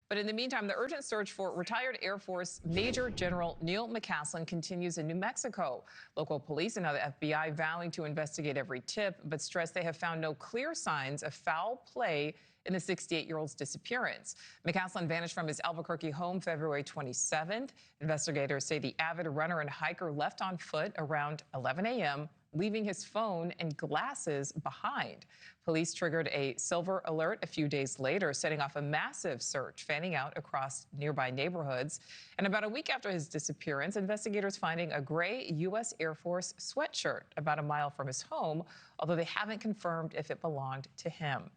But in the meantime, the urgent search for retired Air Force Major General Neil McCaslin continues in New Mexico. Local police and now the FBI vowing to investigate every tip, but stress they have found no clear signs of foul play in the 68-year-old's disappearance. McCaslin vanished from his Albuquerque home February 27th. Investigators say the avid runner and hiker left on foot around 11 a.m., leaving his phone and glasses behind. Police triggered a silver alert a few days later, setting off a massive search fanning out across nearby neighborhoods. And about a week after his disappearance, investigators finding a gray U.S. Air Force sweatshirt about a mile from his home, although they haven't confirmed if it belonged to him.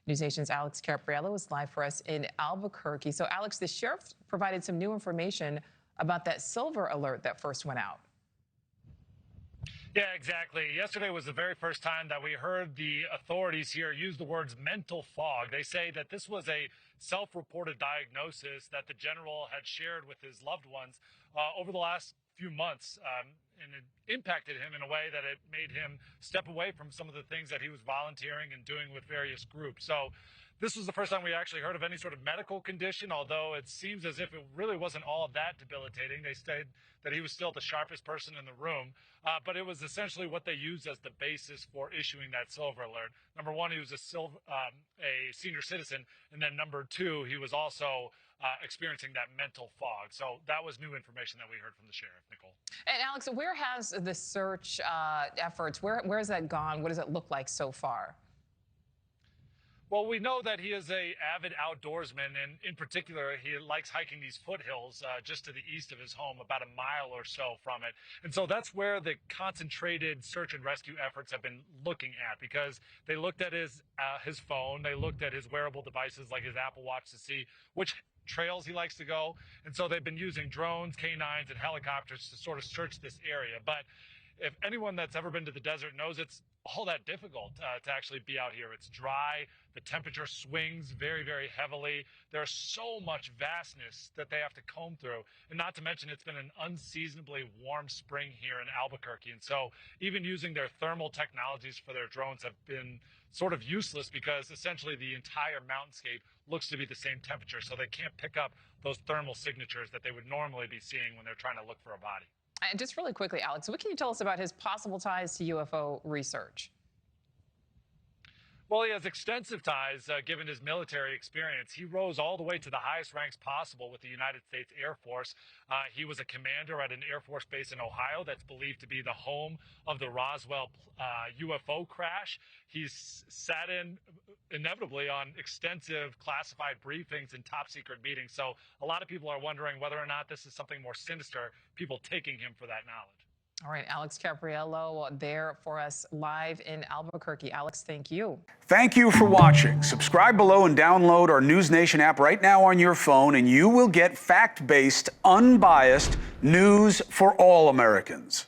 NewsNation's Alex Capriello is live for us in Albuquerque. So, Alex, the sheriff provided some new information about that silver alert that first went out. Yeah, exactly. Yesterday was the very first time that we heard the authorities here use the words mental fog. They say that this was a self-reported diagnosis that the general had shared with his loved ones over the last few months, and it impacted him in a way that it made him step away from some of the things that he was volunteering and doing with various groups. So this was the first time we actually heard of any sort of medical condition, although it seems as if it really wasn't all that debilitating. They said that he was still the sharpest person in the room, but it was essentially what they used as the basis for issuing that silver alert. Number one, he was a senior citizen, and then number two, he was also experiencing that mental fog. So that was new information that we heard from the sheriff, Nichole. And Alex, where has the search efforts, where has that gone? What does it look like so far? Well, we know that he is an avid outdoorsman, and in particular, he likes hiking these foothills just to the east of his home, about a mile or so from it. And so that's where the concentrated search and rescue efforts have been looking at, because they looked at his phone, they looked at his wearable devices like his Apple Watch to see which trails he likes to go. And so they've been using drones, canines, and helicopters to sort of search this area. But if anyone that's ever been to the desert knows, it's all that difficult to actually be out here. It's dry. The temperature swings very, very heavily. There's so much vastness that they have to comb through. And not to mention, it's been an unseasonably warm spring here in Albuquerque. And so even using their thermal technologies for their drones have been sort of useless, because essentially the entire mountainscape looks to be the same temperature. So they can't pick up those thermal signatures that they would normally be seeing when they're trying to look for a body. And just really quickly, Alex, what can you tell us about his possible ties to UFO research? Well, he has extensive ties, given his military experience. He rose all the way to the highest ranks possible with the United States Air Force. He was a commander at an Air Force base in Ohio that's believed to be the home of the Roswell UFO crash. He's sat in, inevitably, on extensive classified briefings and top secret meetings. So a lot of people are wondering whether or not this is something more sinister, people taking him for that knowledge. All right, Alex Capriello there for us live in Albuquerque. Alex, thank you. Thank you for watching. Subscribe below and download our NewsNation app right now on your phone, and you will get fact-based, unbiased news for all Americans.